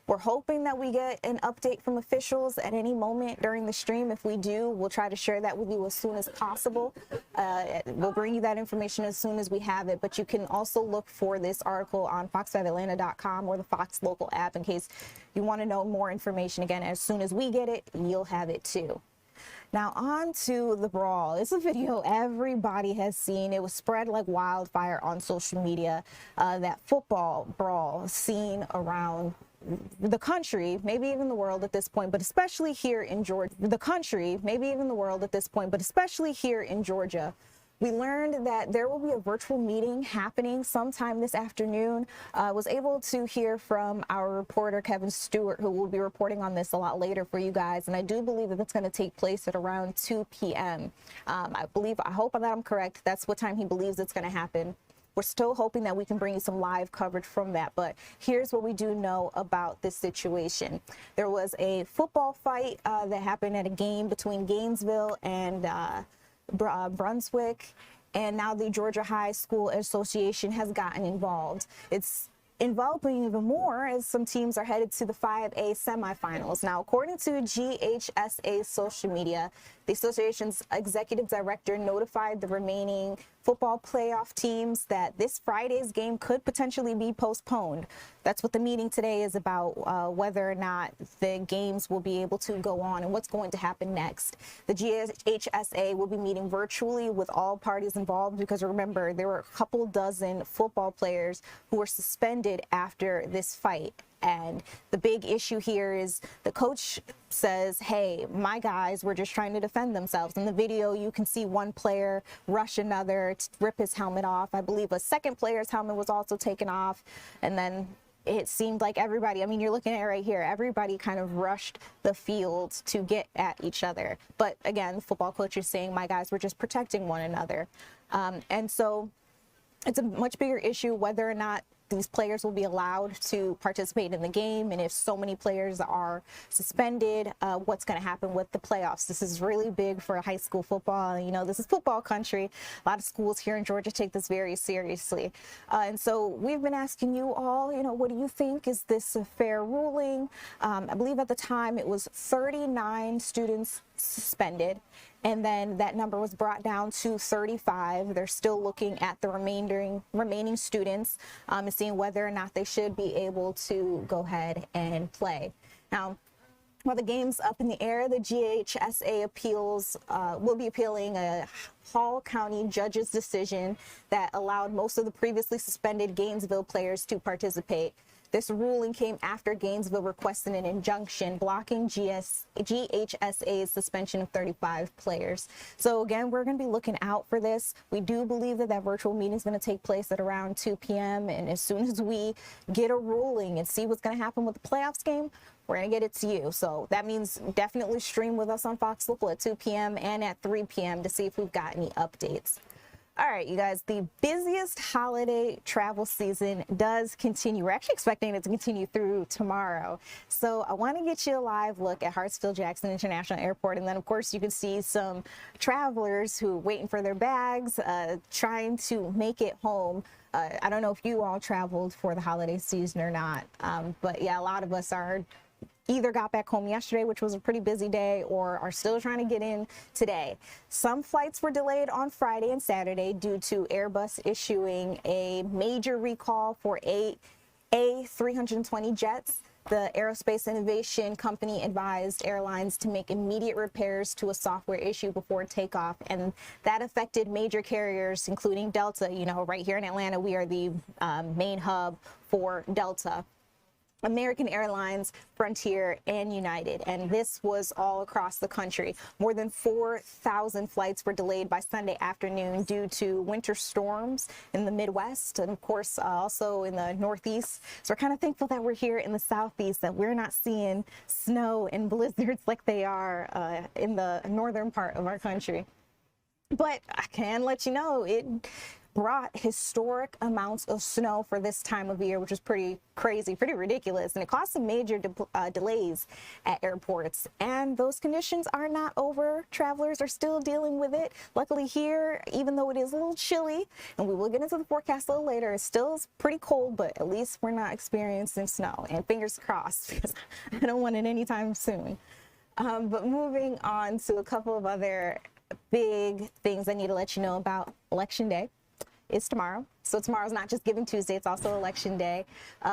We're hoping that we get an update from officials at any moment during the stream. If we do, we'll try to share that with you as soon as possible. We'll bring you that information as soon as we have it, but you can also look for this article on fox5atlanta.com or the Fox local app in case you want to know more information. Again, as soon as we get it, you'll have it too. Now on to the brawl. It's a video everybody has seen. It was spread like wildfire on social media. That football brawl seen around the country, maybe even the world at this point, but especially here in Georgia. The country, maybe even the world at this point, but especially here in Georgia. We learned that there will be a virtual meeting happening sometime this afternoon. I was able to hear from our reporter, Kevin Stewart, who will be reporting on this a lot later for you guys. And I do believe that that's going to take place at around 2 p.m. I hope that I'm correct. That's what time he believes it's going to happen. We're still hoping that we can bring you some live coverage from that. But here's what we do know about this situation. There was a football fight that happened at a game between Gainesville and Brunswick, and now the Georgia High School Association has gotten involved. It's involving even more as some teams are headed to the 5A semifinals. Now, according to GHSA social media, the association's executive director notified the remaining football playoff teams that this Friday's game could potentially be postponed. That's what the meeting today is about, whether or not the games will be able to go on and what's going to happen next. The GHSA will be meeting virtually with all parties involved because remember, there were a couple dozen football players who were suspended after this fight. And the big issue here is the coach says, hey, my guys were just trying to defend themselves. In the video, you can see one player rush another to rip his helmet off. I believe a second player's helmet was also taken off. And then it seemed like everybody, I mean, you're looking at it right here, everybody kind of rushed the field to get at each other. But again, the football coach is saying, my guys were just protecting one another. And so it's a much bigger issue whether or not these players will be allowed to participate in the game, and if so many players are suspended, what's going to happen with the playoffs. This is really big for high school football. You know, this is football country. A lot of schools here in Georgia take this very seriously. And so we've been asking you all, you know, what do you think? Is this a fair ruling? I believe at the time it was 39 students suspended, and then that number was brought down to 35. They're still looking at the remaining students and seeing whether or not they should be able to go ahead and play. Now, while the game's up in the air, the GHSA will be appealing a Hall County judge's decision that allowed most of the previously suspended Gainesville players to participate. This ruling came after Gainesville requested an injunction blocking GHSA's suspension of 35 players. So again, we're going to be looking out for this. We do believe that virtual meeting is going to take place at around 2 p.m. And as soon as we get a ruling and see what's going to happen with the playoffs game, we're going to get it to you. So that means definitely stream with us on Fox Local at 2 p.m. and at 3 p.m. to see if we've got any updates. All right, you guys, the busiest holiday travel season does continue. We're actually expecting it to continue through tomorrow. So I want to get you a live look at Hartsfield-Jackson International Airport. And then, of course, you can see some travelers who are waiting for their bags, trying to make it home. I don't know if you all traveled for the holiday season or not, but yeah, a lot of us are either got back home yesterday, which was a pretty busy day, or are still trying to get in today. Some flights were delayed on Friday and Saturday due to Airbus issuing a major recall for A320 jets. The Aerospace Innovation Company advised airlines to make immediate repairs to a software issue before takeoff, and that affected major carriers, including Delta. You know, right here in Atlanta, we are the main hub for Delta, American Airlines, Frontier, and United. And this was all across the country. More than 4,000 flights were delayed by Sunday afternoon due to winter storms in the Midwest and, of course, also in the Northeast. So we're kind of thankful that we're here in the Southeast, that we're not seeing snow and blizzards like they are in the northern part of our country. But I can let you know, brought historic amounts of snow for this time of year, which is pretty crazy, pretty ridiculous, and it caused some major delays at airports. And those conditions are not over. Travelers are still dealing with it. Luckily here, even though it is a little chilly, and we will get into the forecast a little later, it still is pretty cold, but at least we're not experiencing snow. And fingers crossed, because I don't want it anytime soon. But moving on to a couple of other big things I need to let you know about. Election Day is tomorrow. So tomorrow's not just Giving Tuesday, it's also Election Day.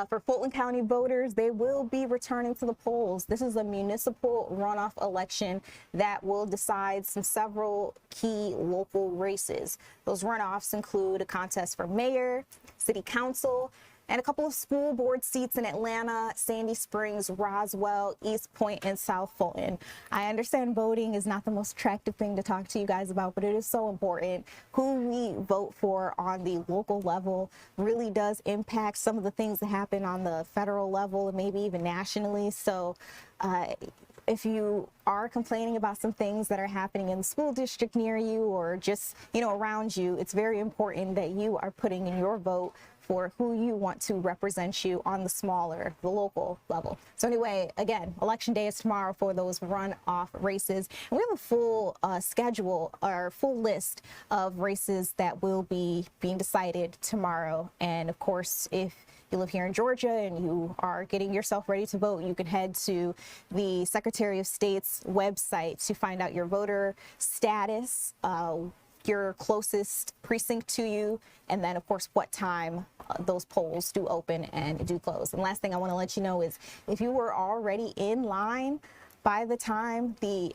For Fulton County voters, they will be returning to the polls. This is a municipal runoff election that will decide several key local races. Those runoffs include a contest for mayor, city council, and a couple of school board seats in Atlanta, Sandy Springs, Roswell, East Point, and South Fulton. I understand voting is not the most attractive thing to talk to you guys about, but it is so important. Who we vote for on the local level really does impact some of the things that happen on the federal level and maybe even nationally. So if you are complaining about some things that are happening in the school district near you or just, around you, it's very important that you are putting in your vote for who you want to represent you on the local level. So anyway, again, Election Day is tomorrow for those runoff races. And we have a full schedule or full list of races that will be being decided tomorrow. And of course, if you live here in Georgia and you are getting yourself ready to vote, you can head to the Secretary of State's website to find out your voter status, your closest precinct to you, and then of course what time those polls do open and do close. And last thing I want to let you know is if you were already in line by the time the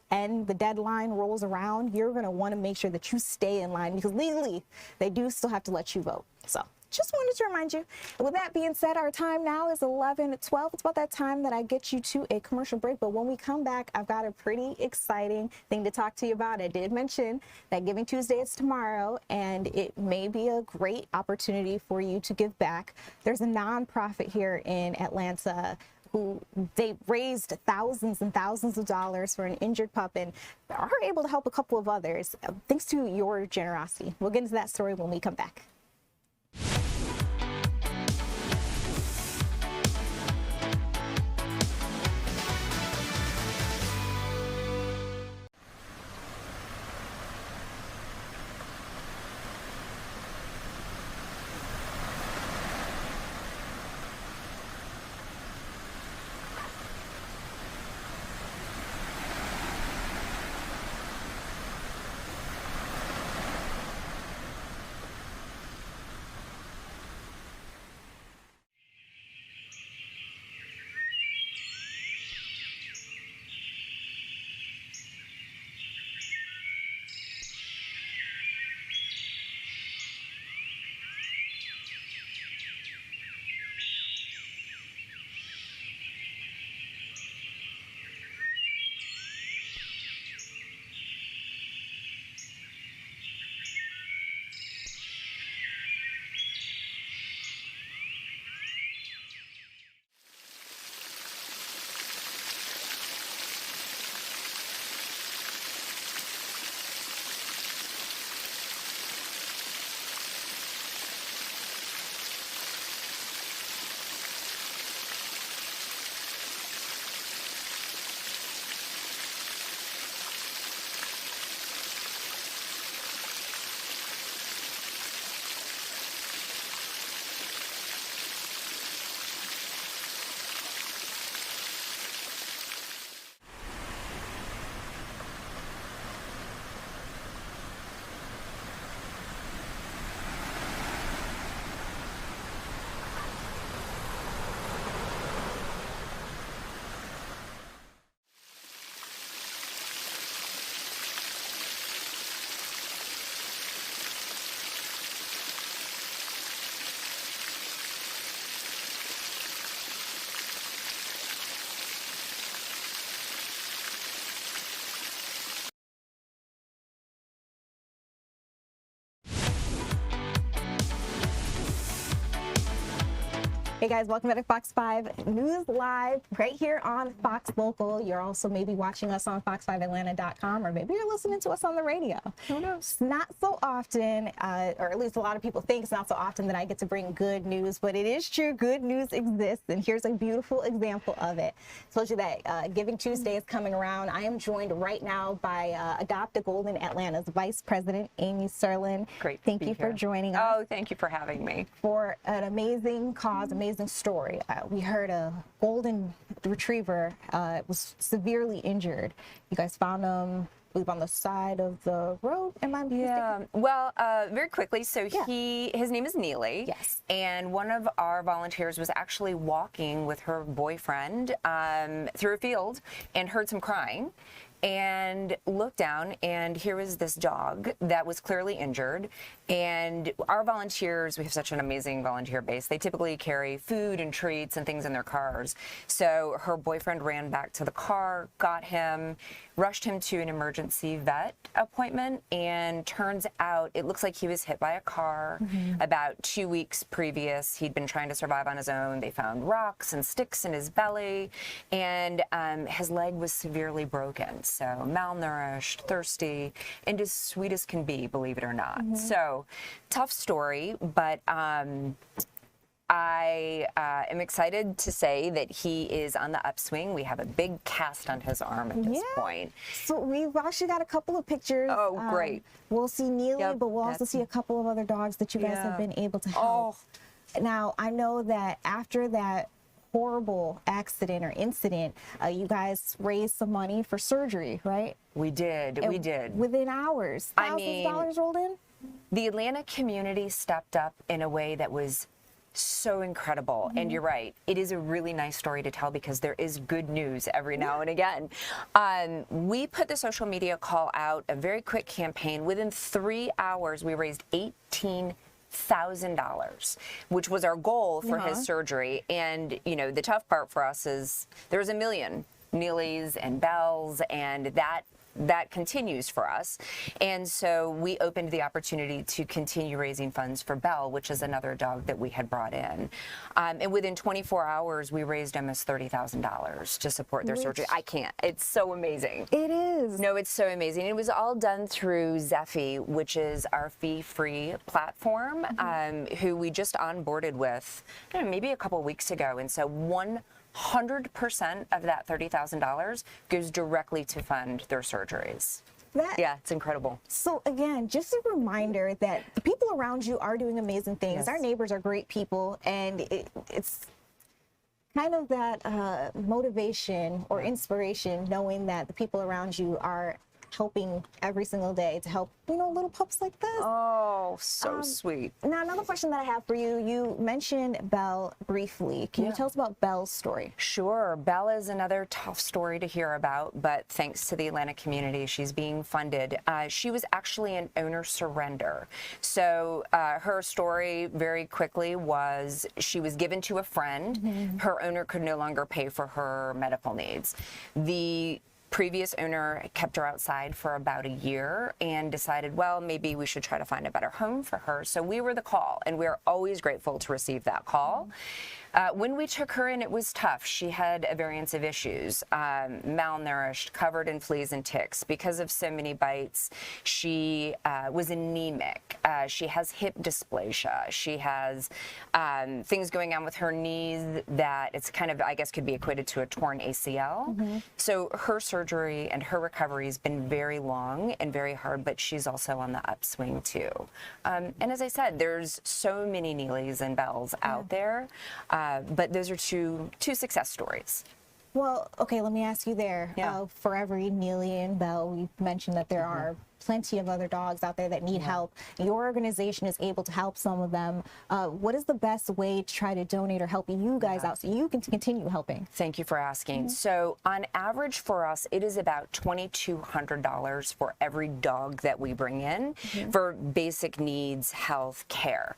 deadline rolls around, you're going to want to make sure that you stay in line because legally they do still have to let you vote. So just wanted to remind you. With that being said, our time now is 11:12. It's about that time that I get you to a commercial break. But when we come back, I've got a pretty exciting thing to talk to you about. I did mention that Giving Tuesday is tomorrow, and it may be a great opportunity for you to give back. There's a nonprofit here in Atlanta who they raised thousands and thousands of dollars for an injured pup and are able to help a couple of others thanks to your generosity. We'll get into that story when we come back. Hey guys, welcome back to Fox 5 News Live right here on Fox Local. You're also maybe watching us on fox5atlanta.com, or maybe you're listening to us on the radio. Who knows? It's not so often, or at least a lot of people think it's not so often that I get to bring good news, but it is true. Good news exists, and here's a beautiful example of it. I told you that Giving Tuesday is coming around. I am joined right now by Adopt a Golden Atlanta's Vice President, Amy Serlin. Great. Thank you for joining us. Oh, thank you for having me. For an amazing cause, amazing story. We heard a golden retriever was severely injured. You guys found him, I believe, on the side of the road. Am I mistaken? Yeah. Well, very quickly. So his name is Neely. Yes. And one of our volunteers was actually walking with her boyfriend through a field and heard some crying, and looked down, and here was this dog that was clearly injured. And our volunteers, we have such an amazing volunteer base, they typically carry food and treats and things in their cars. So her boyfriend ran back to the car, got him, rushed him to an emergency vet appointment, and turns out it looks like he was hit by a car about 2 weeks previous. He'd been trying to survive on his own. They found rocks and sticks in his belly, and his leg was severely broken. So malnourished, thirsty, and as sweet as can be, believe it or not. So tough story, but I am excited to say that he is on the upswing. We have a big cast on his arm at this point. So we've actually got a couple of pictures. Oh, great. We'll see Neely, but we'll also see a couple of other dogs that you guys have been able to help. Now, I know that after that horrible accident or incident, you guys raised some money for surgery, right? We did. We did. Within hours, thousands of dollars rolled in? The Atlanta community stepped up in a way that was so incredible. And you're right, it is a really nice story to tell because there is good news every now and again. We put the social media call out, a very quick campaign. Within 3 hours, we raised $18,000, which was our goal for his surgery. And, you know, the tough part for us is there's a million Neelys and Bells, and that continues for us. And so we opened the opportunity to continue raising funds for Belle, which is another dog that we had brought in. And within 24 hours, we raised almost $30,000 to support their surgery. I can't. It's so amazing. It is. No, it's so amazing. It was all done through Zephy, which is our fee-free platform, who we just onboarded with, I don't know, maybe a couple weeks ago. And so 100% of that $30,000 goes directly to fund their surgeries. Yeah, it's incredible. So again, just a reminder that the people around you are doing amazing things. Yes. Our neighbors are great people, and it's kind of that motivation or inspiration knowing that the people around you are helping every single day to help, you know, little pups like this. Oh, so sweet. Now, another question that I have for you, you mentioned Belle briefly. Can you tell us about Belle's story? Sure. Belle is another tough story to hear about, but thanks to the Atlanta community, she's being funded. She was actually an owner surrender. So her story very quickly was she was given to a friend. Her owner could no longer pay for her medical needs. The previous owner kept her outside for about a year and decided, well, maybe we should try to find a better home for her. So we were the call, and we're always grateful to receive that call. When we took her in, it was tough. She had a variance of issues, malnourished, covered in fleas and ticks. Because of so many bites, she was anemic. She has hip dysplasia. She has things going on with her knees that it's kind of, I guess, could be equated to a torn ACL. So her surgery and her recovery has been very long and very hard, but she's also on the upswing too. And as I said, there's so many Neelys and Bells out there. But those are two success stories. Well, okay, let me ask you there. For every Neely and Belle, we've mentioned that there are plenty of other dogs out there that need help. Your organization is able to help some of them. What is the best way to try to donate or help you guys out so you can continue helping? Thank you for asking. So on average for us, it is about $2,200 for every dog that we bring in for basic needs, health, care.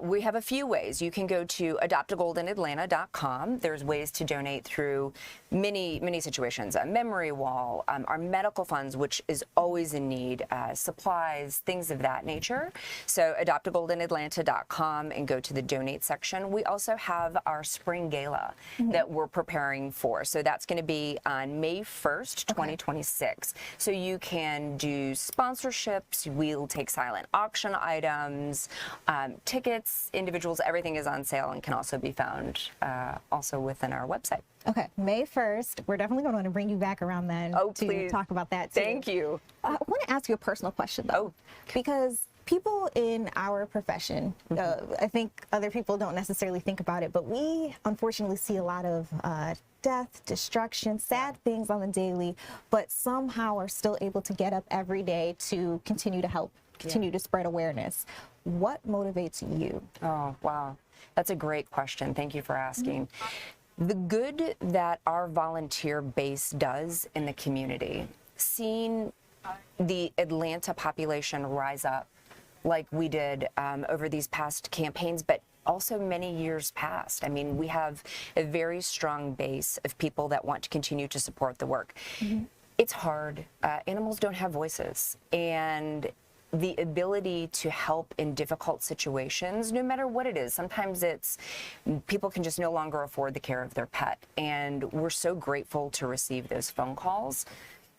We have a few ways. You can go to adoptagoldenatlanta.com. There's ways to donate through many situations. A memory wall, our medical funds, which is always in need. need supplies, things of that nature. So adoptagoldenatlanta.com and go to the donate section. We also have our spring gala that we're preparing for. So that's going to be on May 1st, 2026. So you can do sponsorships. We'll take silent auction items, tickets, individuals. Everything is on sale and can also be found also within our website. Okay, May 1st. We're definitely going to want to bring you back around then to talk about that too. Thank you. I want to ask you a personal question though, because people in our profession, I think other people don't necessarily think about it, but we unfortunately see a lot of death, destruction, sad things on the daily, but somehow are still able to get up every day to continue to help, continue to spread awareness. What motivates you? Oh, wow. That's a great question. Thank you for asking. The good that our volunteer base does in the community, seeing the Atlanta population rise up like we did over these past campaigns, but also many years past. I mean, we have a very strong base of people that want to continue to support the work. It's hard. Animals don't have voices. And the ability to help in difficult situations, no matter what it is. Sometimes it's people can just no longer afford the care of their pet. And we're so grateful to receive those phone calls.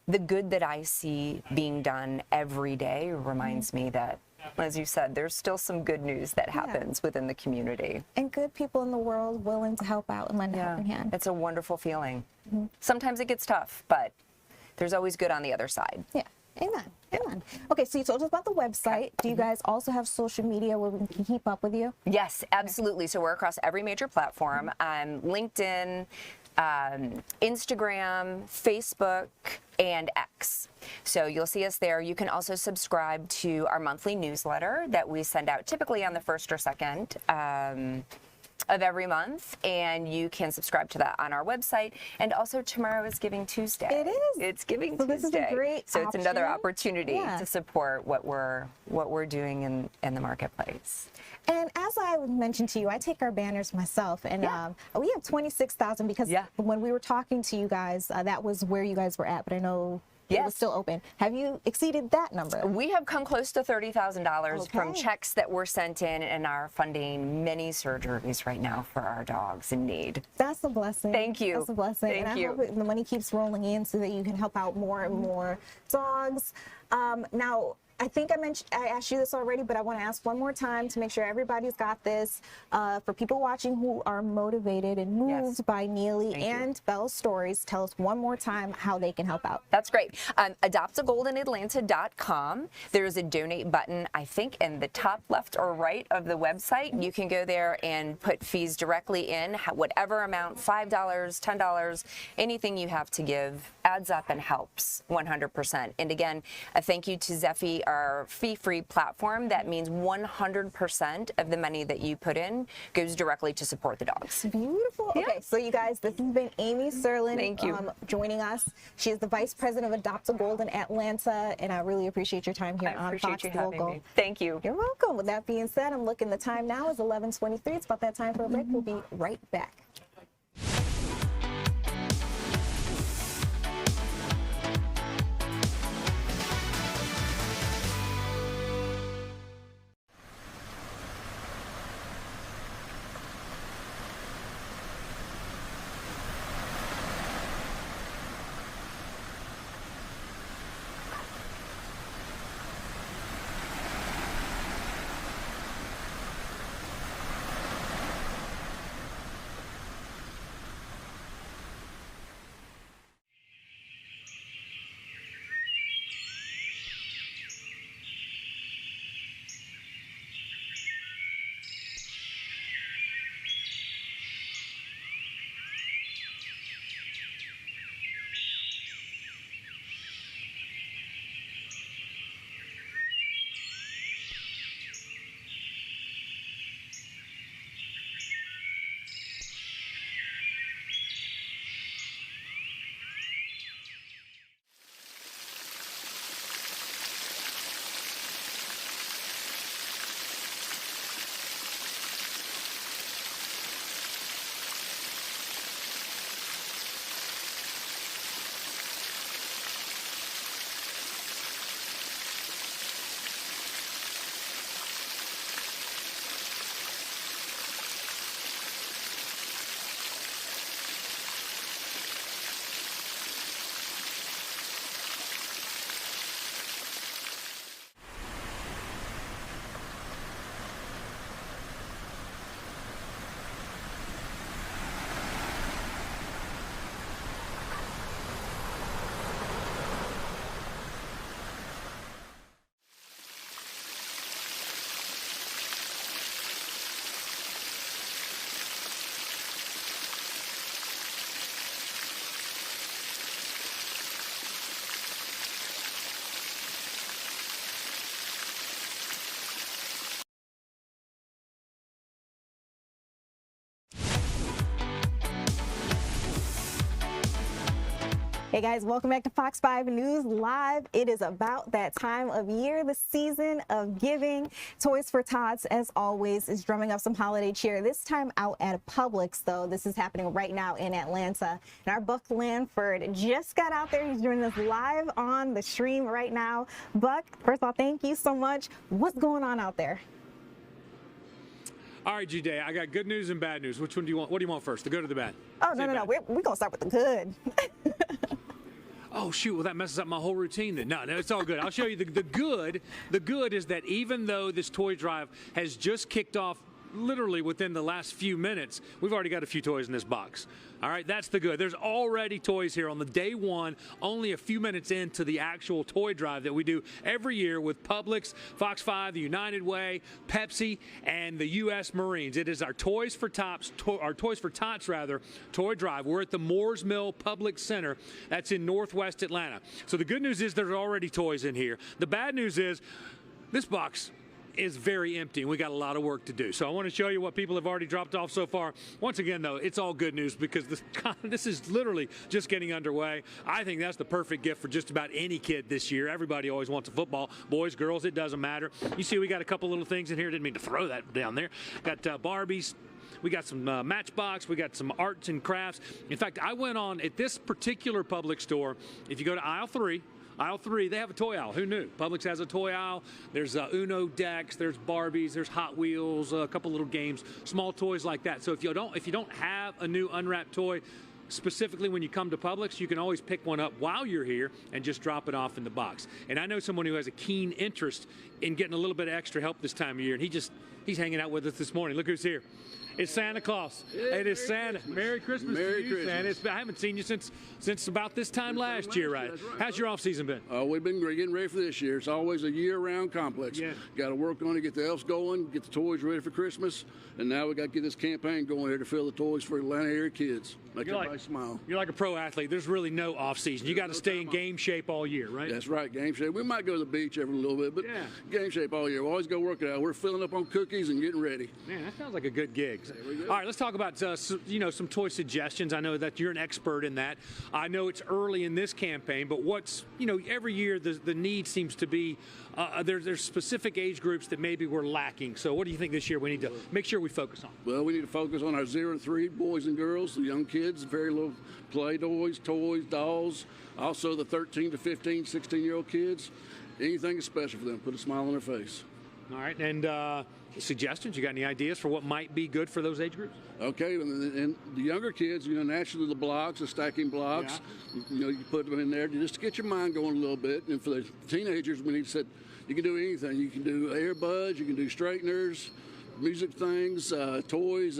The good that I see being done every day reminds me that, as you said, there's still some good news that happens within the community. And good people in the world willing to help out and lend a helping hand. It's a wonderful feeling. Sometimes it gets tough, but there's always good on the other side. Yeah. Amen. Amen. Okay, so you told us about the website. Do you guys also have social media where we can keep up with you? Yes, absolutely. So we're across every major platform, LinkedIn, Instagram, Facebook, and X. So you'll see us there. You can also subscribe to our monthly newsletter that we send out typically on the 1st or 2nd of every month, and you can subscribe to that on our website. And also tomorrow is Giving Tuesday. It is. It's Giving So Tuesday. this is a great So it's another option. opportunity to support what we're doing in the marketplace. And as I mentioned to you, I take our banners myself, and we have 26,000 because when we were talking to you guys, that was where you guys were at, but I know it was still open. Have you exceeded that number? We have come close to $30,000 from checks that were sent in and are funding many surgeries right now for our dogs in need. That's a blessing. Thank you. That's a blessing. Thank and you. I hope the money keeps rolling in so that you can help out more and more dogs. Now, I think I asked you this already, but I want to ask one more time to make sure everybody's got this. For people watching who are motivated and moved by Neely and Belle's stories, tell us one more time how they can help out. That's great. Adoptagoldenatlanta.com. There's a donate button, I think, in the top left or right of the website. You can go there and put fees directly in, whatever amount, $5, $10, anything you have to give adds up and helps 100%. And again, a thank you to Zeffie, our fee-free platform. That means 100% of the money that you put in goes directly to support the dogs. Beautiful. Okay, so you guys, this has been Amy Serlin. Thank you. Joining us. She is the Vice President of Adopt a Golden Atlanta, and I really appreciate your time here I on appreciate Fox you having Local. me. Thank you. You're welcome. With that being said, I'm looking, the time now is 11:23. It's about that time for a break. We'll be right back. Hey guys, welcome back to Fox 5 News Live. It is about that time of year, the season of giving. Toys for Tots, as always, is drumming up some holiday cheer. This time out at Publix, though. This is happening right now in Atlanta. And our Buck Lanford just got out there. He's joining us live on the stream right now. Buck, first of all, thank you so much. What's going on out there? All right, G-Day, I got good news and bad news. Which one do you want? What do you want first, the good or the bad? Oh, no. We're going to start with the good. Oh, shoot. Well, that messes up my whole routine then. No, it's all good. I'll show you the good. The good is that even though this toy drive has just kicked off literally within the last few minutes, we've already got a few toys in this box. All right, that's the good. There's already toys here on the day one, only a few minutes into the actual toy drive that we do every year with Publix, Fox 5, the United Way, Pepsi, and the U.S. Marines. It is our Toys for Tots, toy drive. We're at the Moores Mill Public Center. That's in Northwest Atlanta. So the good news is there's already toys in here. The bad news is this box is very empty, and we got a lot of work to do. So I want to show you what people have already dropped off so far. Once again, though, it's all good news because this is literally just getting underway. I think that's the perfect gift for just about any kid this year. Everybody always wants a football. Boys, girls, it doesn't matter. You see we got a couple little things in here. Didn't mean to throw that down there. Got Barbies. We got some Matchbox. We got some arts and crafts. In fact, I went on at this particular Publix store. If you go to aisle 3, they have a toy aisle. Who knew? Publix has a toy aisle. There's Uno decks. There's Barbies. There's Hot Wheels. A couple little games, small toys like that. So if you don't have a new unwrapped toy, specifically when you come to Publix, you can always pick one up while you're here and just drop it off in the box. And I know someone who has a keen interest in getting a little bit of extra help this time of year, and he's hanging out with us this morning. Look who's here. It's Santa Claus. It is Santa. Merry Christmas to you, Santa. I haven't seen you since about this time last year, right? How's your off season been? We've been getting ready for this year. It's always a year-round complex. Yeah. Got to work on it, get the elves going, get the toys ready for Christmas, and now we got to get this campaign going here to fill the toys for Atlanta area kids. Make everybody smile. You're like a pro athlete. There's really no off season. You got to stay in game shape all year, right? That's right, game shape. We might go to the beach every little bit, but game shape all year. We always go work it out. We're filling up on cookies and getting ready. Man, that sounds like a good gig. All right, let's talk about some toy suggestions. I know that you're an expert in that. I know it's early in this campaign, but every year the need seems to be there's specific age groups that maybe we're lacking. So what do you think this year we need to make sure we focus on? Well, we need to focus on our 0 to 3 boys and girls, the young kids, very little play toys, dolls. Also the 13 to 15, 16-year-old kids. Anything is special for them. Put a smile on their face. All right, and suggestions? You got any ideas for what might be good for those age groups? Okay, and the younger kids, naturally the blocks, the stacking blocks, you put them in there just to get your mind going a little bit. And for the teenagers, we need to say you can do anything. You can do earbuds, you can do straighteners, music things, toys,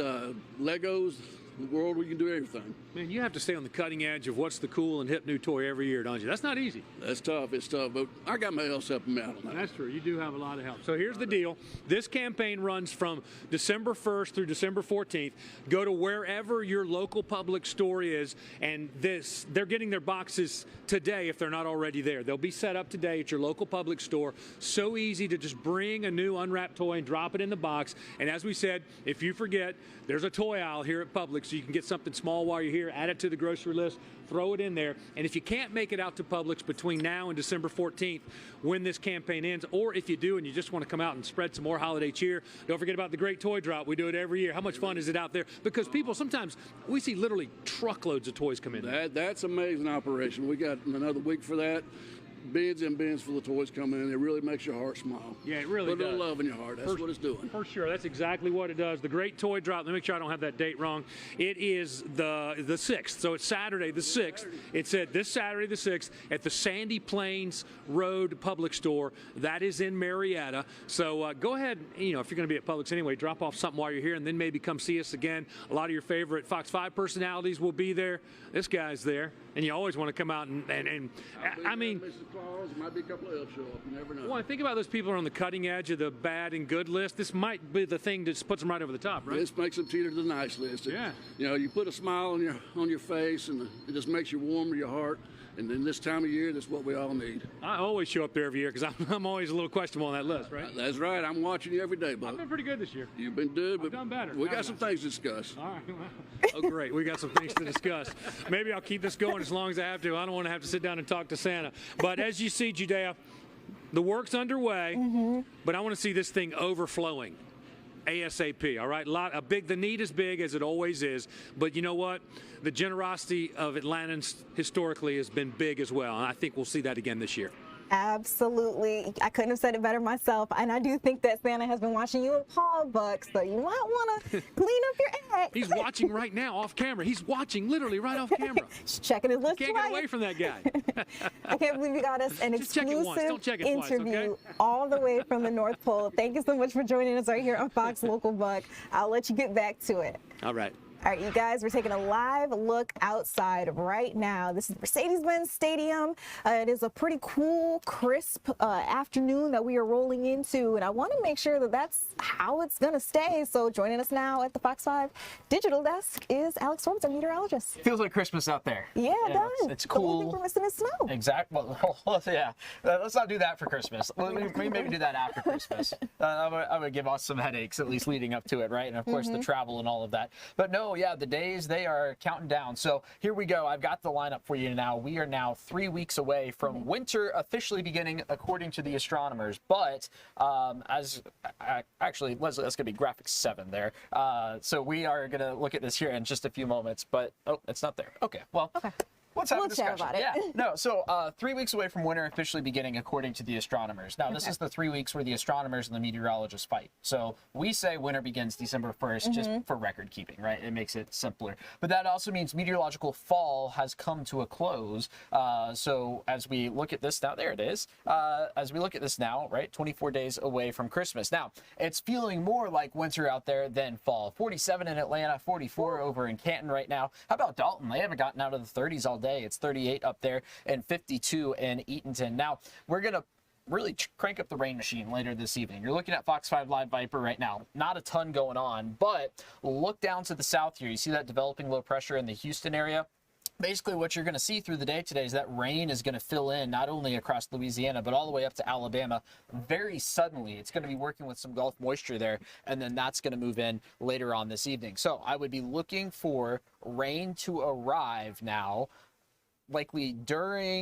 Legos. The world, we can do everything. Man, you have to stay on the cutting edge of what's the cool and hip new toy every year, don't you? That's not easy. That's tough. It's tough, but I got my else helping me out on that. That's true. You do have a lot of help. So here's the deal. This campaign runs from December 1st through December 14th. Go to wherever your local Publix store is, and they're getting their boxes today if they're not already there. They'll be set up today at your local Publix store. So easy to just bring a new unwrapped toy and drop it in the box. And as we said, if you forget, there's a toy aisle here at Publix, so you can get something small while you're here, add it to the grocery list, throw it in there. And if you can't make it out to Publix between now and December 14th when this campaign ends, or if you do and you just want to come out and spread some more holiday cheer, don't forget about the great toy drop. We do it every year. How much fun is it out there? Because people, sometimes we see literally truckloads of toys come in. That's an amazing operation. We got another week for that. Bins and bins full of toys coming in. It really makes your heart smile. Yeah, it really does. Put a does. little love in your heart. That's what it's doing. For sure. That's exactly what it does. The great toy drop. Let me make sure I don't have that date wrong. It is the 6th. So it's Saturday the 6th. It said this Saturday the 6th at the Sandy Plains Road Public Store. That is in Marietta. So go ahead, if you're going to be at Publix anyway, drop off something while you're here and then maybe come see us again. A lot of your favorite Fox 5 personalities will be there. This guy's there. And you always want to come out and I mean, claws. There might be a couple of elves show up. You never know. Well, I think about those people who are on the cutting edge of the bad and good list. This might be the thing that just puts them right over the top, right? This makes them teeter to the nice list. Yeah. You know, you put a smile on your face, and it just makes you warm to your heart. And then this time of year, that's what we all need. I always show up there every year because I'm always a little questionable on that list, right? That's right. I'm watching you every day, Buck. I've been pretty good this year. You've been good, but I've done better. we got some things to discuss. All right. Well, oh, great. We got some things to discuss. Maybe I'll keep this going as long as I have to. I don't want to have to sit down and talk to Santa. But as you see, Judea, the work's underway, but I want to see this thing overflowing. ASAP, all right? The need is big, as it always is, but you know what? The generosity of Atlantans historically has been big as well, and I think we'll see that again this year. Absolutely. I couldn't have said it better myself. And I do think that Santa has been watching you and Paul, Buck, so you might want to clean up your act. He's watching right now off camera. He's watching literally right off camera. He's checking his list. Can't get away from that guy. I can't believe you got us an Just check it once. exclusive Don't check it twice, interview okay? all the way from the North Pole. Thank you so much for joining us right here on Fox Local Buck. I'll let you get back to it. All right. All right, you guys, we're taking a live look outside right now. This is Mercedes-Benz Stadium. It is a pretty cool, crisp afternoon that we are rolling into, and I want to make sure that that's how it's going to stay. So joining us now at the Fox 5 digital desk is Alex Forbes, our meteorologist. Feels like Christmas out there. Yeah, it does. It's The only cool. thing we're missing is snow. Exactly. Well, yeah. Let's not do that for Christmas. We maybe do that after Christmas. I would give us some headaches, at least leading up to it, right? And of course, the travel and all of that. But no, yeah, the days, they are counting down. So here we go. I've got the lineup for you now. We are now 3 weeks away from winter officially beginning, according to the astronomers. But actually, Leslie, that's going to be graphic 7 there. So we are going to look at this here in just a few moments. But, oh, it's not there. Okay, well. Okay. Let's have a discussion. Chat about it. Yeah. No, so 3 weeks away from winter officially beginning, according to the astronomers. Now, this is the 3 weeks where the astronomers and the meteorologists fight. So we say winter begins December 1st just for record keeping, right? It makes it simpler. But that also means meteorological fall has come to a close. So as we look at this now, there it is. As we look at this now, right, 24 days away from Christmas. Now, it's feeling more like winter out there than fall. 47 in Atlanta, 44 over in Canton right now. How about Dalton? They haven't gotten out of the 30s all day. It's 38 up there and 52 in Eatonton. Now, we're going to really crank up the rain machine later this evening. You're looking at Fox 5 Live Viper right now. Not a ton going on, but look down to the south here. You see that developing low pressure in the Houston area? Basically, what you're going to see through the day today is that rain is going to fill in not only across Louisiana, but all the way up to Alabama very suddenly. It's going to be working with some Gulf moisture there, and then that's going to move in later on this evening. So I would be looking for rain to arrive now, likely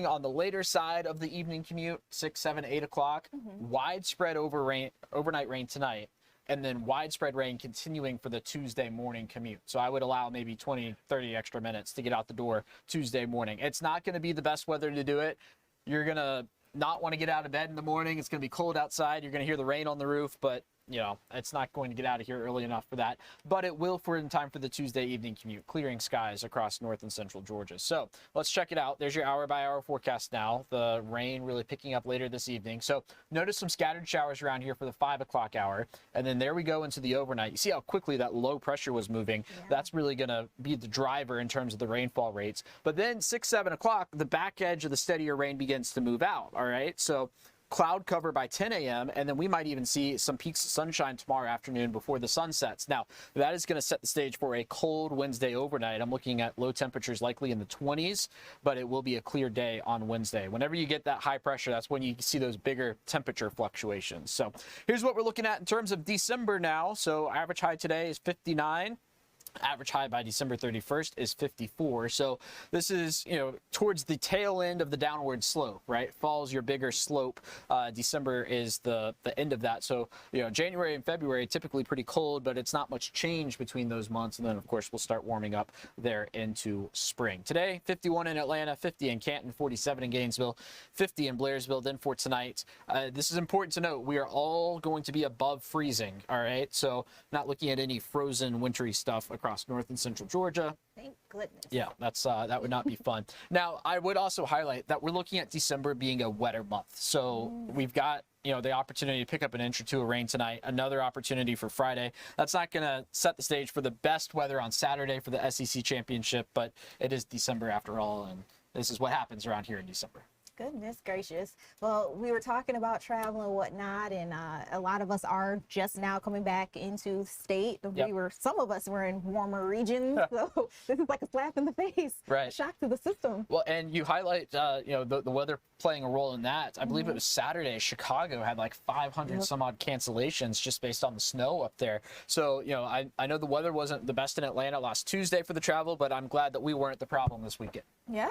on the later side of the evening commute, 6, 7, 8 o'clock. Widespread overnight rain tonight, and then widespread rain continuing for the Tuesday morning commute. So I would allow maybe 20, 30 extra minutes to get out the door Tuesday morning. It's not going to be the best weather to do it. You're going to not want to get out of bed in the morning. It's going to be cold outside. You're going to hear the rain on the roof, but you know, it's not going to get out of here early enough for that, but it will in time for the Tuesday evening commute, clearing skies across north and central Georgia. So let's check it out. There's your hour-by-hour forecast now. The rain really picking up later this evening. So notice some scattered showers around here for the 5 o'clock hour, and then there we go into the overnight. You see how quickly that low pressure was moving. Yeah. That's really going to be the driver in terms of the rainfall rates. But then 6, 7 o'clock, the back edge of the steadier rain begins to move out, all right? So cloud cover by 10 a.m., and then we might even see some peaks of sunshine tomorrow afternoon before the sun sets. Now, that is going to set the stage for a cold Wednesday overnight. I'm looking at low temperatures likely in the 20s, but it will be a clear day on Wednesday. Whenever you get that high pressure, that's when you see those bigger temperature fluctuations. So here's what we're looking at in terms of December now. So average high today is 59. Average high by December 31st is 54. So this is, you know, towards the tail end of the downward slope, right? Fall's your bigger slope. December is the end of that. So, you know, January and February typically pretty cold, but it's not much change between those months. And then, of course, we'll start warming up there into spring. Today, 51 in Atlanta, 50 in Canton, 47 in Gainesville, 50 in Blairsville. Then for tonight, this is important to note. We are all going to be above freezing, all right? So not looking at any frozen, wintry stuff across north and central Georgia. Thank goodness. Yeah, that would not be fun. Now, I would also highlight that we're looking at December being a wetter month. So we've got, you know, the opportunity to pick up an inch or two of rain tonight, another opportunity for Friday. That's not going to set the stage for the best weather on Saturday for the SEC championship, but it is December after all, and this is what happens around here in December. Goodness gracious. Well, we were talking about travel and whatnot, and a lot of us are just now coming back into state. Yep. Some of us were in warmer regions, so this is like a slap in the face. Right. Shock to the system. Well, and you highlight, the weather playing a role in that. I believe it was Saturday. Chicago had like 500 some odd cancellations just based on the snow up there. So, I know the weather wasn't the best in Atlanta last Tuesday for the travel, but I'm glad that we weren't the problem this weekend. Yeah.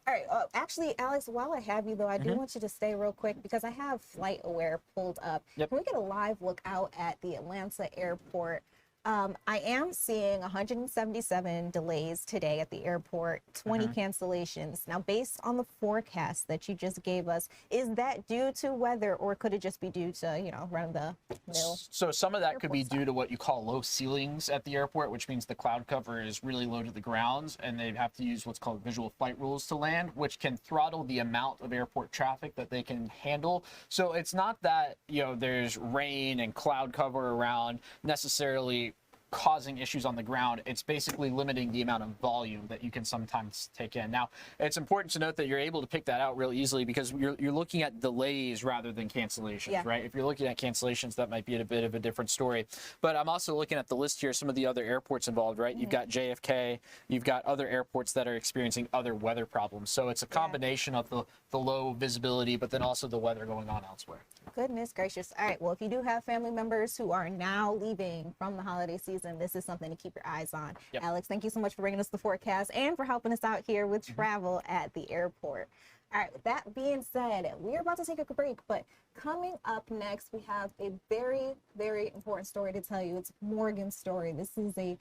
All right. Actually, Alex, while I have you, though, I do want you to stay real quick because I have Flight Aware pulled up. Yep. Can we get a live look out at the Atlanta airport? I am seeing 177 delays today at the airport, 20 cancellations. Now, based on the forecast that you just gave us, is that due to weather or could it just be due to, run the mill? So some of that could be due to what you call low ceilings at the airport, which means the cloud cover is really low to the ground, and they have to use what's called visual flight rules to land, which can throttle the amount of airport traffic that they can handle. So it's not that, there's rain and cloud cover around necessarily causing issues on the ground. It's basically limiting the amount of volume that you can sometimes take in. Now, it's important to note that you're able to pick that out real easily because you're looking at delays rather than cancellations, right? If you're looking at cancellations, that might be a bit of a different story. But I'm also looking at the list here, some of the other airports involved, right? You've got JFK, you've got other airports that are experiencing other weather problems. So it's a combination of the low visibility, but then also the weather going on elsewhere. Goodness gracious. All right. Well, if you do have family members who are now leaving from the holiday season, this is something to keep your eyes on. Yep. Alex, thank you so much for bringing us the forecast and for helping us out here with travel at the airport. All right. With that being said, we're about to take a break, but coming up next, we have a very, very important story to tell you. It's Morgan's story. This is a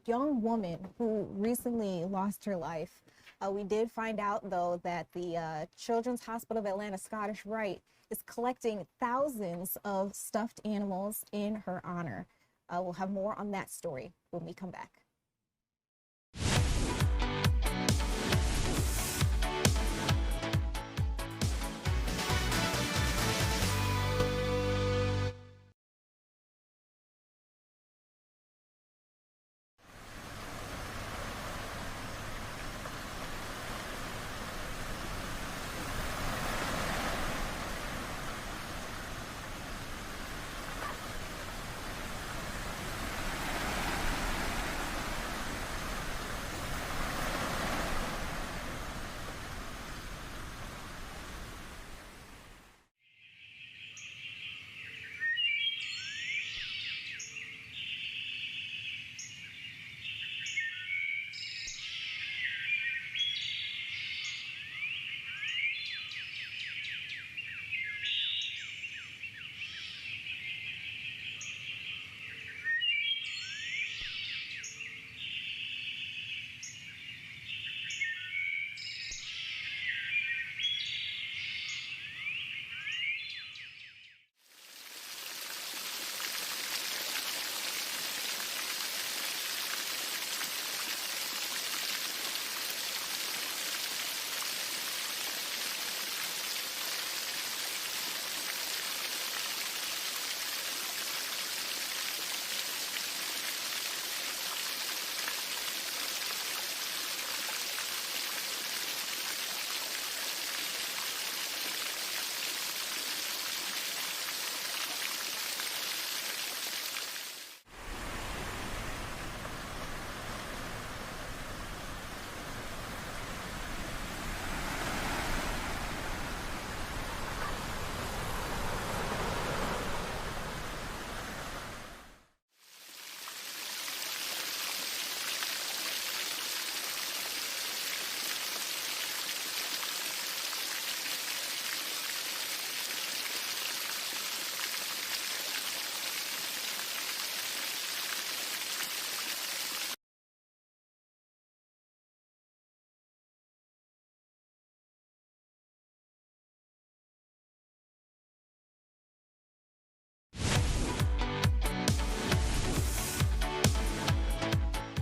young woman who recently lost her life. We did find out, though, that the Children's Hospital of Atlanta Scottish Rite is collecting thousands of stuffed animals in her honor. We'll have more on that story when we come back.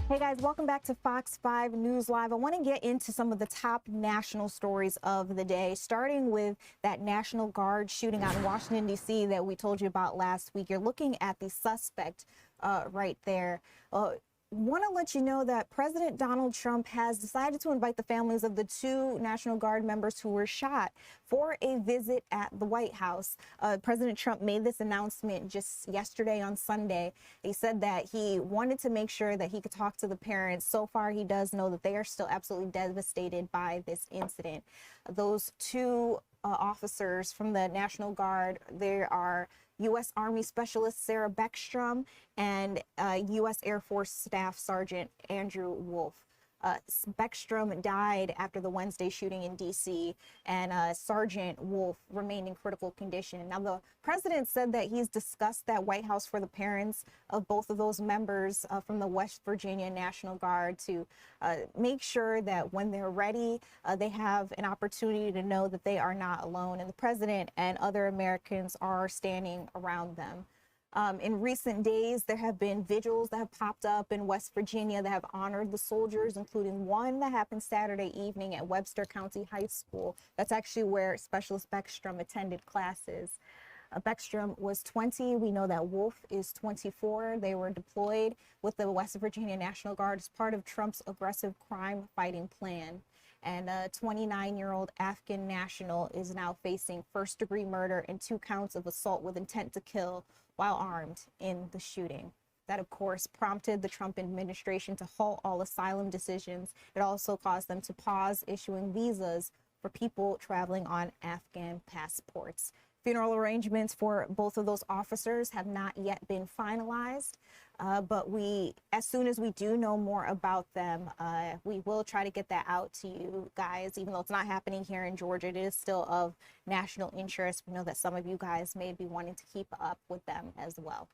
Hey guys, welcome back to Fox 5 News Live. I want to get into some of the top national stories of the day, starting with that National Guard shooting out in Washington, D.C. that we told you about last week. You're looking at the suspect right there. want to let you know that President Donald Trump has decided to invite the families of the 2 National Guard members who were shot for a visit at the White House. President Trump made this announcement just yesterday on Sunday. He said that he wanted to make sure that he could talk to the parents. So far, he does know that they are still absolutely devastated by this incident. Those 2 officers from the National Guard, there are U.S. Army Specialist Sarah Beckstrom and U.S. Air Force Staff Sergeant Andrew Wolf. Beckstrom died after the Wednesday shooting in D.C., and Sergeant Wolf remained in critical condition. Now, the president said that he's discussed that White House for the parents of both of those members from the West Virginia National Guard to make sure that when they're ready, they have an opportunity to know that they are not alone, and the president and other Americans are standing around them. In recent days, there have been vigils that have popped up in West Virginia that have honored the soldiers, including one that happened Saturday evening at Webster County High School. That's actually where Specialist Beckstrom attended classes. Beckstrom was 20. We know that Wolf is 24. They were deployed with the West Virginia National Guard as part of Trump's aggressive crime fighting plan. And a 29-year-old Afghan national is now facing first-degree murder and 2 counts of assault with intent to kill while armed in the shooting. That, of course, prompted the Trump administration to halt all asylum decisions. It also caused them to pause issuing visas for people traveling on Afghan passports. Funeral arrangements for both of those officers have not yet been finalized, but as soon as we do know more about them, we will try to get that out to you guys. Even though it's not happening here in Georgia, it is still of national interest. We know that some of you guys may be wanting to keep up with them as well.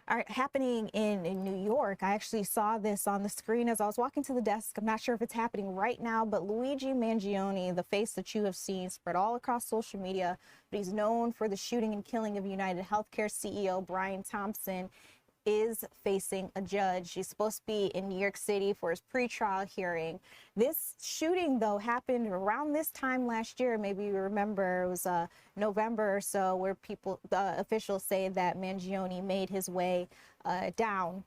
All right, happening in New York, I actually saw this on the screen as I was walking to the desk. I'm not sure if it's happening right now, but Luigi Mangione, the face that you have seen spread all across social media, but he's known for the shooting and killing of United Healthcare CEO Brian Thompson, is facing a judge. He's supposed to be in New York City for his pretrial hearing. This shooting, though, happened around this time last year. Maybe you remember it was November or so, where officials say that Mangione made his way down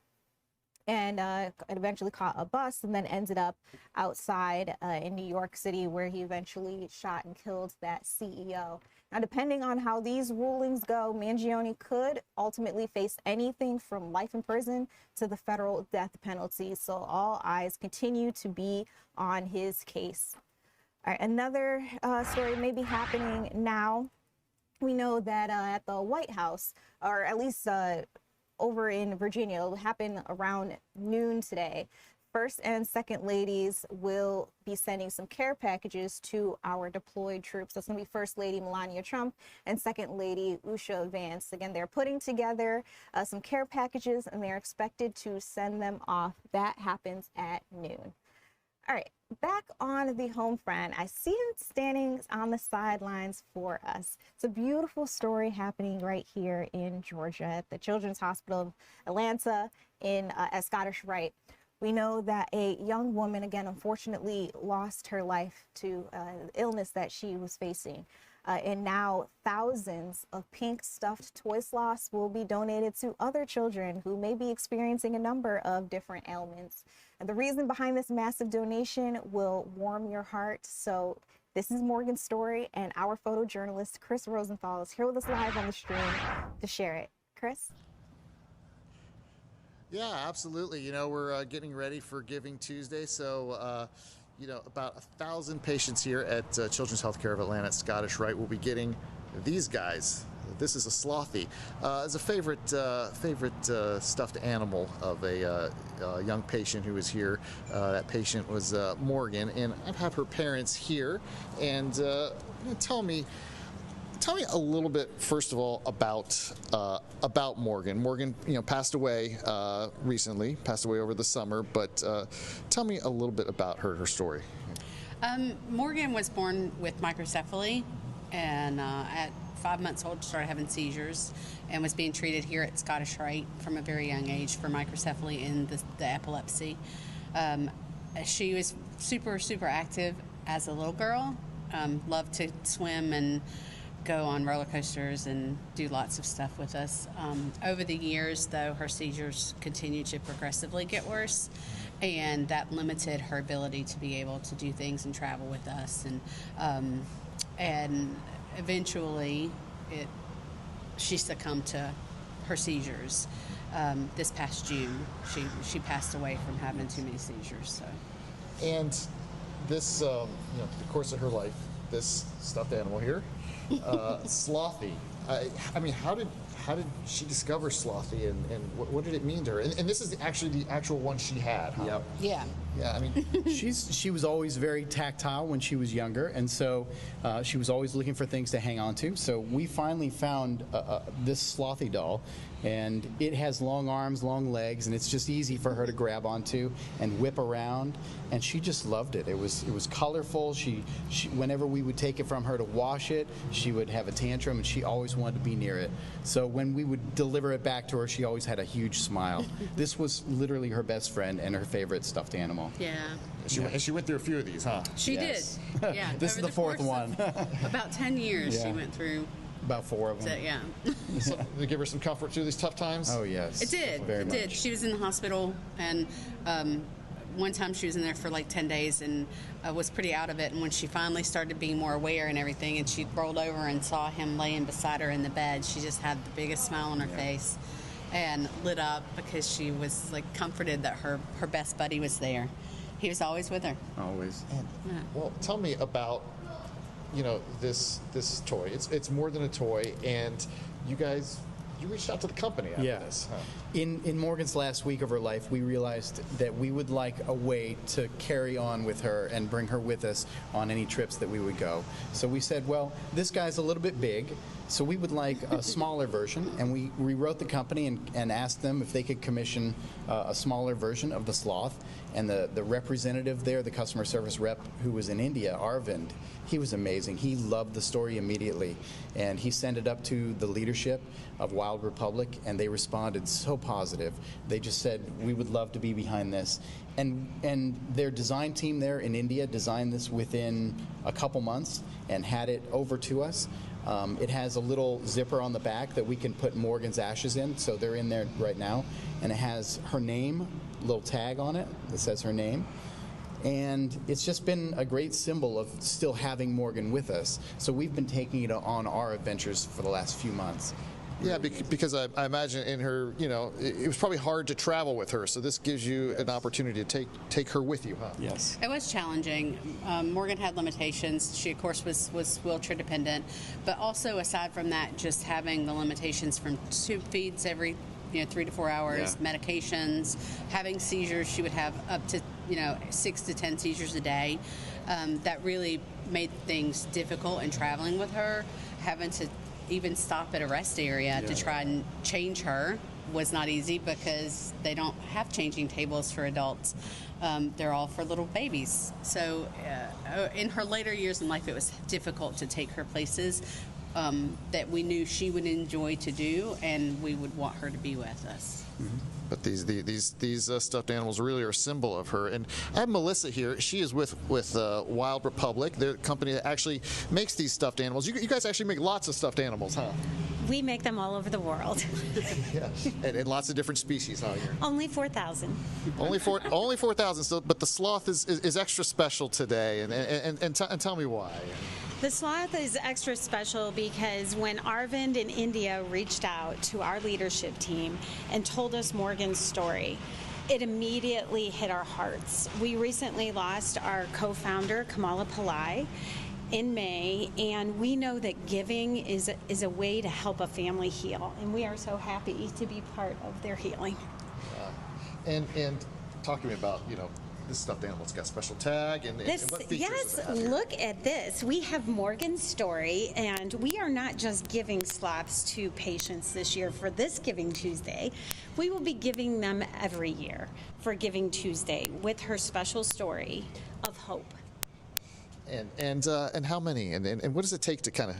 and eventually caught a bus and then ended up outside in New York City, where he eventually shot and killed that CEO. Now, depending on how these rulings go, Mangione could ultimately face anything from life in prison to the federal death penalty. So all eyes continue to be on his case. All right, another story may be happening now. We know that at the White House, or at least over in Virginia, it'll happen around noon today. First and second ladies will be sending some care packages to our deployed troops. That's going to be First Lady Melania Trump and Second Lady Usha Vance. Again, they're putting together some care packages, and they're expected to send them off. That happens at noon. All right, back on the home front, I see him standing on the sidelines for us. It's a beautiful story happening right here in Georgia at the Children's Hospital of Atlanta at Scottish Rite. We know that a young woman, again, unfortunately lost her life to illness that she was facing. And now thousands of pink stuffed toy sloths will be donated to other children who may be experiencing a number of different ailments. And the reason behind this massive donation will warm your heart. So this is Morgan's story, and our photojournalist, Chris Rosenthal, is here with us live on the stream to share it. Chris? Yeah, absolutely. You know, we're getting ready for Giving Tuesday, so you know, about 1,000 patients here at Children's Healthcare of Atlanta at Scottish Rite will be getting these guys. This is a slothy. It's a favorite stuffed animal of a young patient who was here. That patient was Morgan, and I've had her parents here, and tell me a little bit, first of all, about Morgan. Morgan, passed away recently, passed away over the summer, but tell me a little bit about her story. Morgan was born with microcephaly, and at 5 months old started having seizures and was being treated here at Scottish Rite from a very young age for microcephaly and the epilepsy. She was super active as a little girl, loved to swim and go on roller coasters and do lots of stuff with us. Over the years, though, her seizures continued to progressively get worse, and that limited her ability to be able to do things and travel with us. And eventually, she succumbed to her seizures. This past June, she passed away from having too many seizures. So, And this, the course of her life, this stuffed animal here, Slothy. I mean, how did she discover Slothy, and what did it mean to her? And this is actually the actual one she had, huh? Yep. yeah. Yeah, I mean, She was always very tactile when she was younger, and so she was always looking for things to hang on to. So we finally found this Slothy doll, and it has long arms, long legs, and it's just easy for her to grab onto and whip around. And she just loved it. It was colorful. She whenever we would take it from her to wash it, she would have a tantrum, and she always wanted to be near it. So when we would deliver it back to her, she always had a huge smile. This was literally her best friend and her favorite stuffed animal. Yeah. she went through a few of these, huh? She Yes. did. Yeah. This is over the fourth course one. of about 10 years she Yeah. went through. About 4 of them. So, yeah. So, to give her some comfort through these tough times? Oh yes. It did. Very It much. did. She was in the hospital, and one time she was in there for like 10 days and was pretty out of it. And when she finally started being more aware and everything, and she rolled over and saw him laying beside her in the bed, she just had the biggest smile on her face and lit up because she was like comforted that her best buddy was there. He was always with her. Always. Well, tell me about, this toy. It's more than a toy, and you reached out to the company after Yeah. this, huh? In Morgan's last week of her life, we realized that we would like a way to carry on with her and bring her with us on any trips that we would go. So we said, well, this guy's a little bit big, so we would like a smaller version. And we rewrote the company and asked them if they could commission a smaller version of the sloth. And the representative there, the customer service rep who was in India, Arvind, he was amazing. He loved the story immediately. And he sent it up to the leadership of Wild Republic, and they responded so positive. They just said, we would love to be behind this. And their design team there in India designed this within a couple months and had it over to us. It has a little zipper on the back that we can put Morgan's ashes in, so they're in there right now. And it has her name, little tag on it that says her name. And it's just been a great symbol of still having Morgan with us. So we've been taking it on our adventures for the last few months. Yeah, because I imagine in her, it was probably hard to travel with her, so this gives you an opportunity to take her with you, huh? Yes. It was challenging. Morgan had limitations. She, of course, was wheelchair dependent, but also aside from that, just having the limitations from tube feeds every 3 to 4 hours, Yeah. medications, having seizures. She would have up to 6 to 10 seizures a day. That really made things difficult in traveling with her. Having to even stop at a rest area to try and change her was not easy because they don't have changing tables for adults. They're all for little babies. So in her later years in life, it was difficult to take her places that we knew she would enjoy to do, and we would want her to be with us. Mm-hmm. But these stuffed animals really are a symbol of her. And I have Melissa here. She is with Wild Republic, the company that actually makes these stuffed animals. You guys actually make lots of stuffed animals, huh? We make them all over the world. Yeah. And lots of different species, huh? Here. Only 4,000. Only 4,000. So, but the sloth is extra special today. And tell me why. The sloth is extra special because when Arvind in India reached out to our leadership team and told us Morgan's story, it immediately hit our hearts. We recently lost our co-founder, Kamala Pillai, in May, and we know that giving is a way to help a family heal, and we are so happy to be part of their healing. And talk to me about, this stuffed animal's got a special tag and what features does it have here? Look at this. We have Morgan's story, and we are not just giving sloths to patients this year for this Giving Tuesday. We will be giving them every year for Giving Tuesday with her special story of hope. And how many? And what does it take to kind of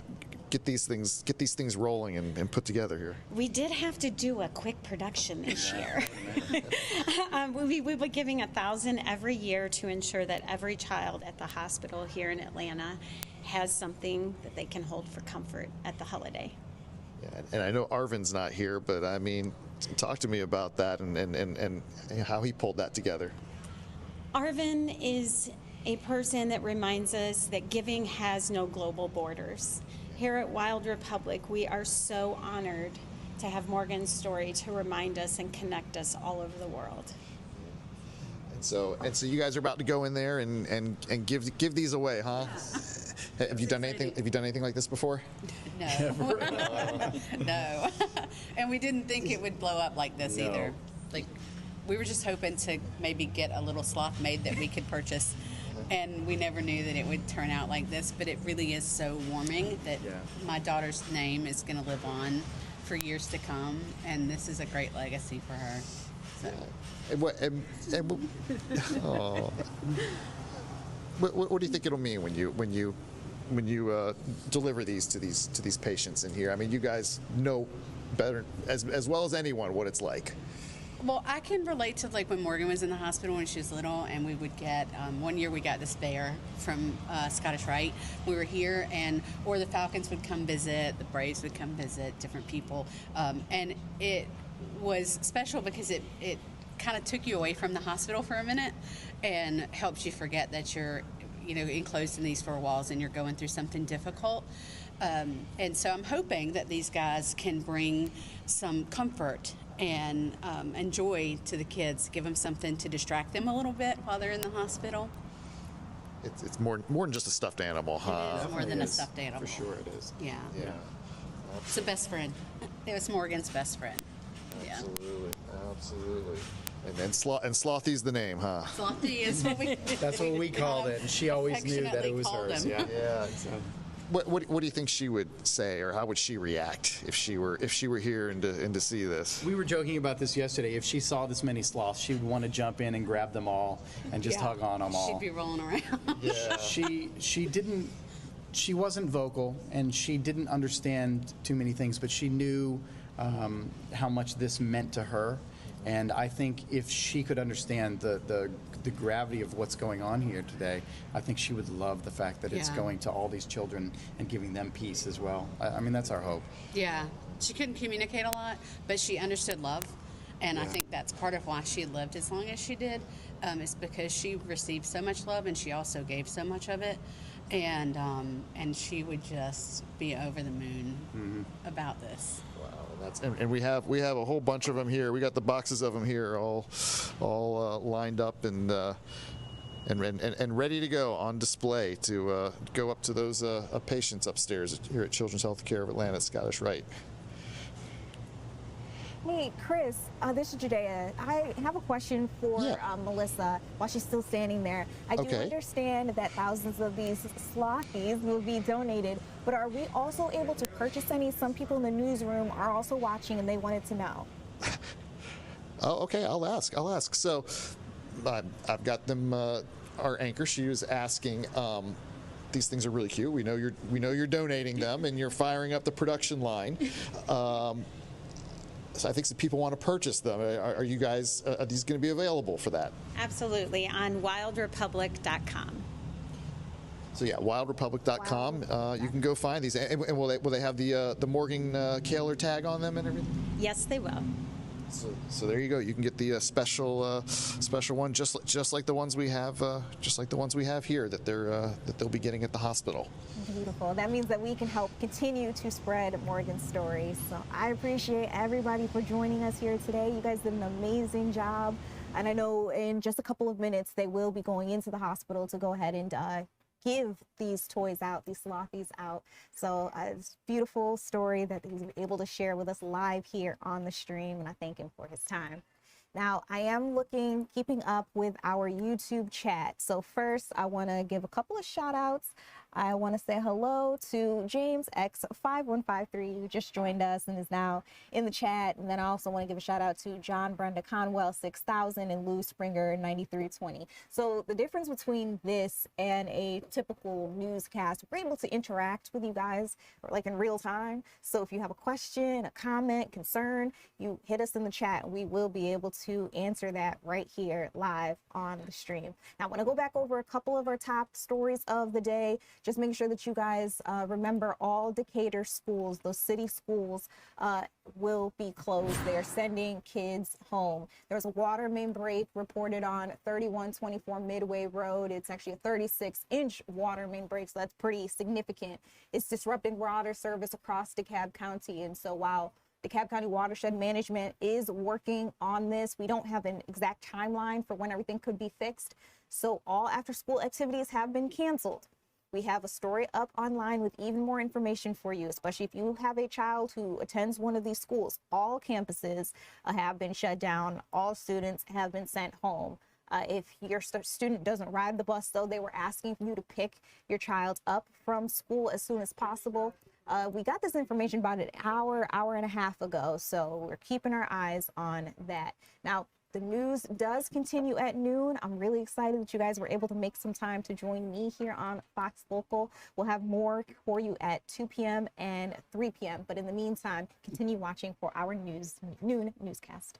get these things rolling and put together here? We did have to do a quick production this year. We were giving 1,000 every year to ensure that every child at the hospital here in Atlanta has something that they can hold for comfort at the holiday. Yeah, and I know Arvin's not here, but I mean, talk to me about that and how he pulled that together. Arvin is a person that reminds us that giving has no global borders. Here at Wild Republic, we are so honored to have Morgan's story to remind us and connect us all over the world. And so you guys are about to go in there and give these away, huh? Have you done anything like this before? No. No. And we didn't think it would blow up like this either. Like, we were just hoping to maybe get a little sloth made that we could purchase. And we never knew that it would turn out like this, but it really is so warming that my daughter's name is going to live on for years to come, and this is a great legacy for her. So. What do you think it'll mean when you deliver these to these patients in here? I mean, you guys know better as well as anyone what it's like. Well, I can relate to like when Morgan was in the hospital when she was little, and we would get one year we got this bear from Scottish Rite. We were here, or the Falcons would come visit, the Braves would come visit, different people, and it was special because it kind of took you away from the hospital for a minute and helped you forget that you're enclosed in these four walls and you're going through something difficult. And so I'm hoping that these guys can bring some comfort and joy to the kids, give them something to distract them a little bit while they're in the hospital. It's more than just a stuffed animal, huh? It is more than a stuffed animal. For sure it is. Yeah. Yeah. It's a best friend. It was Morgan's best friend. Yeah. Absolutely. And Slothy's the name, huh? Slothy is what we. That's what we called it, and she always knew that it was hers. Him. Yeah. So. What do you think she would say, or how would she react if she were here and to see this? We were joking about this yesterday. If she saw this many sloths, she would want to jump in and grab them all and just hug on them all. She'd be rolling around. Yeah. She wasn't vocal, and she didn't understand too many things, but she knew how much this meant to her. And I think if she could understand the gravity of what's going on here today, I think she would love the fact that it's going to all these children and giving them peace as well. I mean, that's our hope. Yeah. She couldn't communicate a lot, but she understood love. And I think that's part of why she lived as long as she did, is because she received so much love and she also gave so much of it. And she would just be over the moon about this. And we have a whole bunch of them here. We got the boxes of them here, all lined up and ready to go on display to go up to those patients upstairs here at Children's Healthcare of Atlanta, Scottish Rite. Hey, Chris, this is Judea. I have a question for Melissa while she's still standing there. I do understand that thousands of these slothies will be donated, but are we also able to purchase any? Some people in the newsroom are also watching and they wanted to know. Oh, okay, I'll ask. So I've got them, our anchor, she was asking, these things are really cute. We know you're donating them and you're firing up the production line. So I think some people want to purchase them. Are you guys, are these going to be available for that? Absolutely, on wildrepublic.com. So yeah, wildrepublic.com. You can go find these. And will they have the Morgan Kaler tag on them and everything? Yes, they will. So there you go. You can get the special one, just like the ones we have, here that they'll be getting at the hospital. Beautiful. That means that we can help continue to spread Morgan's story. So I appreciate everybody for joining us here today. You guys did an amazing job, and I know in just a couple of minutes they will be going into the hospital to go ahead and give these toys out, these slothies out. So it's a beautiful story that he's able to share with us live here on the stream, and I thank him for his time. Now, I am keeping up with our YouTube chat. So first, I want to give a couple of shout outs. I want to say hello to James X5153, who just joined us and is now in the chat. And then I also want to give a shout out to John Brenda Conwell 6000 and Lou Springer 9320. So the difference between this and a typical newscast, we're able to interact with you guys like in real time. So if you have a question, a comment, concern, you hit us in the chat. We will be able to answer that right here live on the stream. Now I want to go back over a couple of our top stories of the day. Just make sure that you guys remember all Decatur schools, those city schools, will be closed. They're sending kids home. There's a water main break reported on 3124 Midway Road. It's actually a 36-inch water main break, so that's pretty significant. It's disrupting water service across DeKalb County. And so while DeKalb County Watershed Management is working on this, we don't have an exact timeline for when everything could be fixed. So all after-school activities have been canceled. We have a story up online with even more information for you, especially if you have a child who attends one of these schools. All campuses have been shut down. All students have been sent home. If your student doesn't ride the bus, though, they were asking you to pick your child up from school as soon as possible. We got this information about an hour and a half ago, so we're keeping our eyes on that. Now, the news does continue at noon. I'm really excited that you guys were able to make some time to join me here on Fox Local. We'll have more for you at 2 p.m. and 3 p.m. But in the meantime, continue watching for our noon newscast.